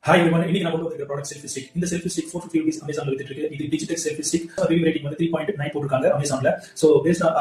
Hi everyone, இன்னைக்கு நான் கொண்டு வந்திருக்க ப்ராடக்ட் செல்ஃபி ஸ்டிக். இந்த செல்ஃபி ஸ்டிக் 450 ரூபீஸ் அமேசான்ல வித்துட்டு இருக்கு. இது digital selfie stick. Review rating வந்து 3.9 போட்டுருக்காங்க அமேசான்ல. சோ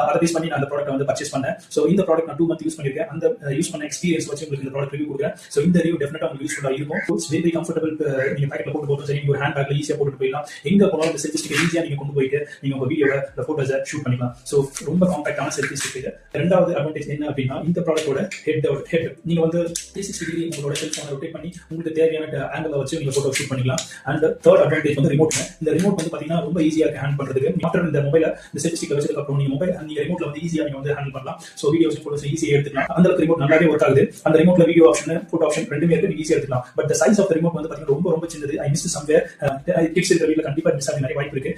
அதை பேஸ் பண்ணி நான் அந்த ப்ராடக்ட் வந்து பர்ச்சேஸ் பண்ணேன். சோ இந்த ப்ராடக்ட் நான் 2 மந்த் யூஸ் பண்ணிருக்கேன். அந்த யூஸ் பண்ண எக்ஸ்பீரியன்ஸ் வச்சு உங்களுக்கு இந்த ப்ராடக்ட் ரிவ்யூ கொடுக்குறேன். சோ இந்த ரிவ்யூ டெஃபினட்டா உங்களுக்கு யூஸ்ஃபுல்லா இருக்கும். It's very comfortable. நீங்க பாக்கெட்ல போட்டு சரி, ஒரு ஹேண்ட் பேக்ல ஈஸியா போட்டு போயிடலாம். எங்க போனாலும் இந்த செல்ஃபி ஸ்டிக் ஈஸியா நீங்க கொண்டு போயிட்டு நீங்க உங்க வீடியோவை இந்த போட்டோஸை ஷூட் பண்ணிக்கலாம். சோ ரொம்ப காம்பாக்டான செல்ஃபி ஸ்டிக் இது. ரெண்டாவது அட்வான்டேஜ் என்ன அப்படின்னா, இந்த ப்ராடக்ட்டோட ஹெட் நீங்க வந்து 360 டிகிரி உங்களோட செல்போனை ரொட்டேட் பண்ணி உங்களுக்கு தேவையான ஆங்கிள் வச்சு நீங்க போட்டோ ஷூட் பண்ணிக்கலாம். அண்ட் தேர்ட் அட்வான்டேஜ் வந்து ரிமோட். இந்த ரிமோட் வந்து பாத்தீங்கன்னா ரொம்ப ஈஸியா இருக்கு ஹேண்ட் பண்றதுக்கு. ஆஃப்டர் இந்த மொபைல இந்த செல்ஃபி ஸ்டிக் வச்சதுக்கு அப்புறம் நீங்க ரிமோட்ல வந்து ஈஸியா நீங்க வந்து ஹேண்டில் பண்ணலாம். சோ வீடியோஸ் போட்டோஸ் ஈஸியா எடுத்துக்கலாம். அந்த அளவுக்கு ரிமோட் நல்லாவே ஒர்க் ஆகுது. அந்த ரிமோட்ல வீடியோ ஆப்ஷன் போட்டோ ஆப்ஷன் ரெண்டுமே இருக்கு, நீங்க ஈஸியா எடுத்துக்கலாம். But size of the remote வந்து பாத்தீங்கன்னா ரொம்ப சின்னது. I miss somewhere. கிட்ஸ் இருக்கிற வீட்ல கண்டிப்பா மிஸ் ஆக நிறைய வாய்ப்பு இருக்கு.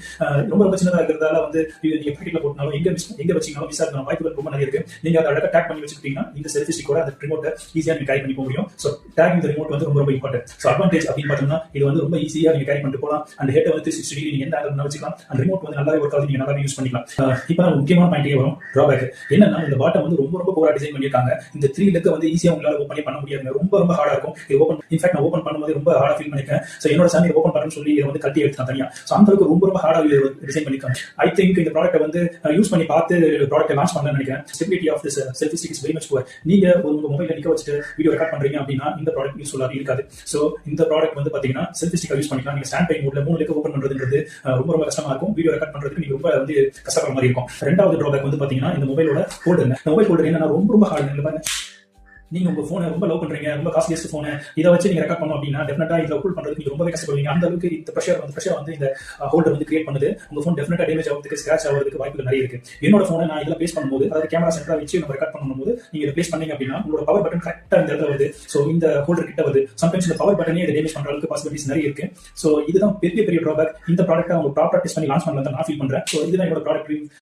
ரொம்ப சின்னதா இருக்கிறதால வந்து நீங்க பாக்கெட்ல போட்டாலும் எங்க வச்சீங்கனாலும் மிஸ் ஆகிற வாய்ப்புகள் ரொம்ப நிறைய இருக்கு. நீங்க அதை அழகா டேக் பண்ணி வச்சுக்கிட்டீங்கன்னா இந்த செல்ஃபி ஸ்டிக்கோட அந்த ரிமோட்டை ஈஸியா நீங்க கேரி பண்ணி போக முடியும். சோ டேக் இந்த ரிமோட் வந்து ரொம்ப இம்பார்ட்டன்ட். சோ அட்வான்டேஜ் அப்படின்னு பார்த்தோம்னா, இது வந்து ரொம்ப ஈஸியா நீங்க கேரி பண்ணிட்டு போகலாம். அந்த ஹெட் வந்து 360 டிகிரி நீங்க எந்த ஆங்கிள் வச்சுக்கலாம். அந்த ரிமோட் வந்து நல்லாவே ஒர்க் ஆகுது, நீங்க நல்லாவே யூஸ் பண்ணிக்கலாம். இப்போ நான் முக்கியமான பாயிண்டே வரும், டிராபேக் என்னன்னா, இந்த பாட்டம் வந்து ரொம்ப போரா டிசைன் பண்ணிருக்காங்க. இந்த 3 லெக் வந்து ஈஸியா உங்களால ஓபன் பண்ண முடியாது. ரொம்ப ஹார்டா இருக்கும். இது ஓபன் இன்ஃபேக்ட் நான் ஓபன் பண்ணும்போது ரொம்ப ஹார்டா ஃபீல் பண்ணிருக்கேன். சோ என்னோட சாமி ஓபன் பண்ணணும்னு சொல்லி இதை வந்து கட்டி எடுத்துட்டேன் தனியா. சோ அந்த அளவுக்கு ரொம்ப ஹார்டா டிசைன் பண்ணிருக்காங்க. ஐ திங்க் இந்த ப்ராடக்ட்டை வந்து யூஸ் பண்ணி பார்த்து ப்ராடக்ட்டை லான்ச் பண்ணலாம்னு நினைக்கிறேன். Stability of this selfie stick is very much poor. நீங்க உங்க மொபைல்ல நிக்க வச்சுட்டு வீடியோ ரெக்கார்ட் பண்றீங்க அப்படின்னா இந்த ப்ராடக்ட் யூஸ்ஃபுல்லா இருக்காது. சோ இந்த ப்ராடக்ட் வந்து பாத்தீங்கன்னா செல்ஃபி ஸ்டிக்கா யூஸ் பண்ணிக்கலாம். நீங்க ஸ்டாண்ட் பை மோட்ல 3 லெக் ஓபன் பண்றதுன்றது ரொம்ப கஷ்டமா இருக்கும். வீடியோ ரெக்கார்ட் பண்றதுக்கு நீங்க ரொம்ப வந்து கஷ்டப்படுற மாதிரி இருக்கும். ரெண்டாவது டிராபேக் வந்து பாத்தீங்கன்னா, இந்த மொபைலோட ஹோல்டர். மொபைல் ஹோல்டர் என்னன்னா ரொம்ப ஹார்டு. பாருங்க, நீங்க உங்க போனை ரொம்ப லவ் பண்றீங்க, ரொம்ப காஸ்ட்லியஸ்ட் போன், இதை வச்சு நீங்க ரெக்கார்ட் பண்ணணும் அப்படின்னா டெஃபினட்டா இதுல ஹோல்ட் பண்றதுக்கு நீங்க ரொம்பவே கஷ்டப்படுவீங்க. அந்த அளவுக்கு இந்த பிரஷர் வந்து இந்த ஹோல்டர் வந்து கிரியேட் பண்ணுது. உங்க போன் டெஃபினட்டா டேமேஜ் ஆகிறதுக்கு, ஸ்கிராச் ஆகிறதுக்கு வாய்ப்புகள் நிறைய இருக்கு. என்னோட போனை நான் இதுல பிளேஸ் பண்ணும்போது, அதாவது கேமரா சென்டரா வச்சு நம்ம ரெக்கார்ட் பண்ணும்போது நீங்க இதை பிளேஸ் பண்ணீங்க அப்படின்னா உங்களோட பவர் பட்டன் கரெக்டா இந்த இடத்துல வருது. சோ இந்த ஹோல்டர் கிட்ட வருது. சம்டைம்ஸ் இந்த பவர் பட்டனே இதை டேமேஜ் பண்ற அளவுக்கு பாசிபிலிட்டிஸ் நிறைய இருக்கு. சோ இதுதான் பெரிய டிராபேக். இந்த ப்ராடக்ட்டை அவங்க ப்ராப்பரா டெஸ்ட் பண்ணி லான்ச் பண்ணலாம் நான் ஃபீல் பண்றேன். சோ இதுதான் என்னோட ப்ராடக்ட் ரிவ்யூ.